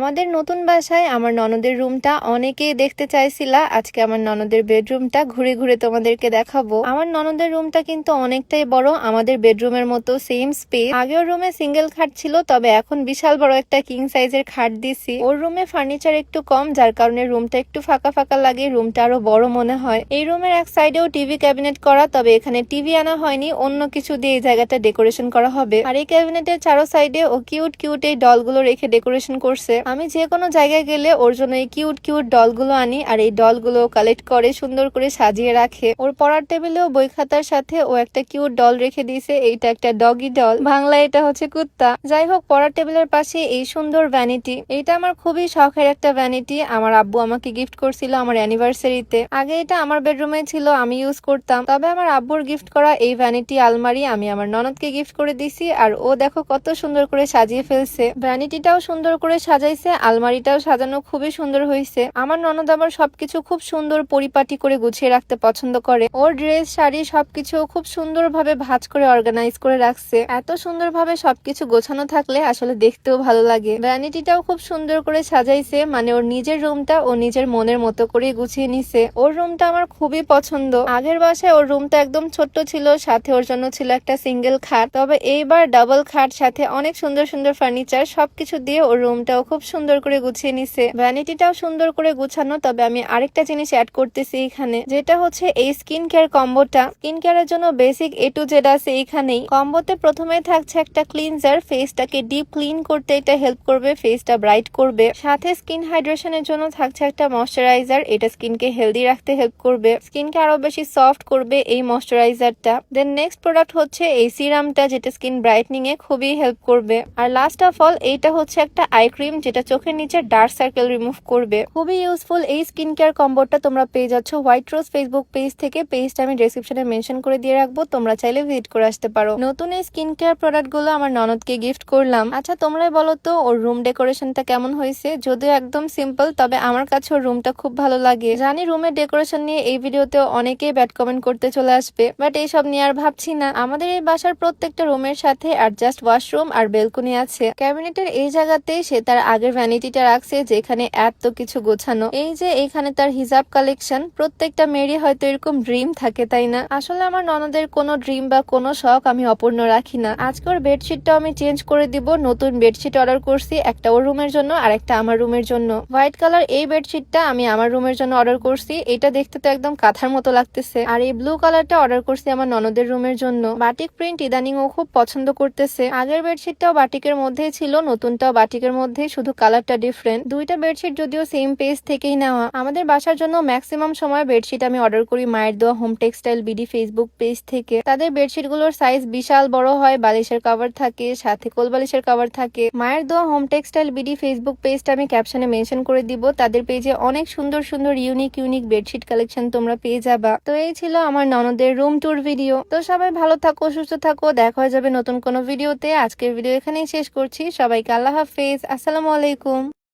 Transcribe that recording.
আমাদের নতুন বাসায় আমার ননদের রুমটা অনেকেই দেখতে চাইছিলা। আজকে আমার ননদের বেডরুমটা ঘুরে ঘুরে তোমাদেরকে দেখাবো। আমার ননদের রুমটা কিন্তু অনেকটাই বড়, আমাদের বেডরুমের মতো সেম স্পেস। আগের রুমে সিঙ্গেল খাট ছিল, তবে এখন বিশাল বড় একটা কিং সাইজের খাট দিছি। ওর রুমে ফার্নিচার একটু কম, যার কারণে রুমটা একটু ফাঁকা ফাঁকা লাগে, রুমটা আরো বড় মনে হয়। এই রুমের এক সাইডেও টিভি ক্যাবিনেট করা, তবে এখানে টিভি আনা হয়নি, অন্য কিছু দিয়ে এই জায়গাটা ডেকোরেশন করা হবে। আর এই ক্যাবিনেটের চারো সাইডে ও কিউট কিউট এই ডলগুলো রেখে ডেকোরেশন করছে। আমি যে কোনো জায়গায় গেলে ওর জন্য এই কিউট কিউট ডলগুলো আনি, আর এই ডলগুলো কালেক্ট করে সুন্দর করে সাজিয়ে রাখে। ওর পড়ার টেবিলেও বই খাতার সাথে ও একটা কিউট ডল রেখে দিয়েছে। এইটা একটা ডগি ডল, বাংলায় এটা হচ্ছে কুত্তা। যাই হোক, পড়ার টেবিলের পাশে এই সুন্দর ভ্যানিটি, এইটা আমার খুবই শখের একটা ভ্যানিটি। আমার আব্বু আমাকে গিফট করছিল আমার অ্যানিভার্সারিতে। আগে এটা আমার বেডরুমে ছিল, আমি ইউজ করতাম, তবে আমার আব্বুর গিফট করা এই ভ্যানিটি আলমারি আমি আমার ননদকে গিফট করে দিছি। আর ও দেখো কত সুন্দর করে সাজিয়ে ফেলছে। ভ্যানিটিটাও সুন্দর করে সাজাইছে, আলমারিটাও সাজানো খুবই সুন্দর হয়েছে। আমার ননদ আবার সবকিছু খুব সুন্দর পরিপাটি করে গুছিয়ে রাখতে পছন্দ করে। ওর ড্রেস, শাড়ি সবকিছু খুব সুন্দর ভাবে ভাঁজ করে অর্গানাইজ করে রাখছে। এত সুন্দর ভাবে সবকিছু গোছানো থাকলে আসলে দেখতেও ভালো লাগে। ভ্যানিটিটাও খুব সুন্দর করে সাজাইছে, মানে ওর নিজের রুমটা ও নিজের মনের মতো করে গুছিয়ে নিছে। ওর রুমটা আমার খুবই পছন্দ। আগের বাসায় ওর রুমটা একদম ছোট্ট ছিল, সাথে ওর জন্য ছিল একটা সিঙ্গেল খাট, তবে এইবার ডাবল খাট, সাথে অনেক সুন্দর সুন্দর ফার্নিচার, সবকিছু দিয়ে ওর রুমটাও খুব সুন্দর করে গুছিয়ে নিছে। ভ্যানিটিটাও সুন্দর করে গুছানো, তবে আমি আরেকটা জিনিস অ্যাড করতেছি এখানে, যেটা হচ্ছে এই স্কিন কেয়ার কম্বোটা। স্কিন কেয়ারের জন্য বেসিক A to Z আছে এইখানেই। কম্বোতে প্রথমে থাকছে একটা ক্লিনজার, ফেসটাকে ডিপ ক্লিন করতে এটা হেল্প করবে, ফেসটা ব্রাইট করবে। সাথে স্কিন হাইড্রেশনের জন্য থাকছে একটা ময়শ্চারাইজার, এটা স্কিনকে হেলদি রাখতে হেল্প করবে, স্কিনকে আরো বেশি সফট করবে এই ময়শ্চারাইজারটা। দেন নেক্সট প্রোডাক্ট হচ্ছে এই সিরামটা, যেটা স্কিন ব্রাইটনিং এ খুবই হেল্প করবে। আর লাস্ট অফ অল এইটা হচ্ছে একটা আই ক্রিম, যেটা চোখের নিচে ডার্ক সার্কেল রিমুভ করবে। খুবই ইউজফুল এই স্কিন কেয়ার কম্বোটা। তোমরা পেয়ে যাচ্ছ হোয়াইট রোজ ফেসবুক পেজ থেকে, পেজটা আমি ডেসক্রিপশনে মেনশন করে দিয়ে রাখবো, তোমরা চাইলে ভিজিট করে আসতে পারো। নতুন এই স্কিন কেয়ার প্রোডাক্ট গুলো আমার ননদকে গিফট করলাম। আচ্ছা, তোমরাই বলো তো ওর রুম ডেকোরেশনটা কেমন হয়েছে? যদিও একদম সিম্পল, তবে আমার কাছে ওর রুমটা খুব ভালো লাগে। জানি রুমের ডেকোরেশন নিয়ে এই ভিডিওতে অনেকেই ব্যাড কমেন্ট করতে চলে আসবে, বাট এইসব নিয়ে আর ভাবছি না। আমাদের এই বাসার প্রত্যেকটা রুমের সাথে অ্যাডজাস্ট ওয়াশরুম আর বেলকনি আছে। ক্যাবিনেটের এই জায়গাতেই সে তার আগের ভ্যানিটিটা রাখছে, যেখানে এত কিছু গোছানো। এই যে এইখানে তার হিজাব কালেকশন। প্রত্যেকটা মেয়েরই হয়তো এরকম ড্রিম থাকে, তাই না? আসলে আমার ননদের কোনো ড্রিম বা কোনো শখ আমি অপূর্ণ রাখি না। আজকে ওর বেডশিটটাও আমি চেঞ্জ করে দিব, নতুন বেডশিট অর্ডার করছি, একটা ওর রুমের জন্য আর একটা আমার রুমের জন্য। হোয়াইট কালার এই বেডশিটটা আমি আমার রুমের জন্য অর্ডার করছি, এটা দেখতে তো একদম কাঁথার মতো লাগতেছে। আর এই ব্লু কালারটা অর্ডার করছি আমার ননদের রুমের জন্য। বাটিক প্রিন্ট ইদানিং ও খুব পছন্দ করতেছে। আগের বেডশিটটাও বাটিকের মধ্যেই ছিল, নতুনটাও বাটিকের মধ্যে, শুধু কালারটা ডিফারেন্ট। দুইটা বেডশিট যদিও সেম পেজ থেকেই নেওয়া। আমাদের বাসার জন্য ম্যাক্সিমাম সময় বেডশিট আমি অর্ডার করি মায়ের দোয়া home textile BD Facebook page থেকে। তাদের বেডশিট গুলোর সাইজ বিশাল বড় হয়, বালিশের কভার থাকে, সাথে কোল বালিশের কভার থাকে। মায়ের দোয়া হোম টেক্সটাইল বিডি ফেসবুক পেজটা আমি ক্যাপশনে মেনশন করে দিব। তাদের পেজে অনেক সুন্দর সুন্দর ইউনিক ইউনিক বেডশিট কালেকশন তোমরা পেয়ে যাবা। তো এই ছিল আমার ননদের রুম ট্যুর ভিডিও। তো সবাই ভালো থাকো, সুস্থ থাকো, দেখা হয়ে যাবে নতুন কোনো ভিডিওতে। আজকের ভিডিও এখানেই শেষ করছি। সবাইকে আল্লাহ হাফেজ, আসসালামু আলাইকুম।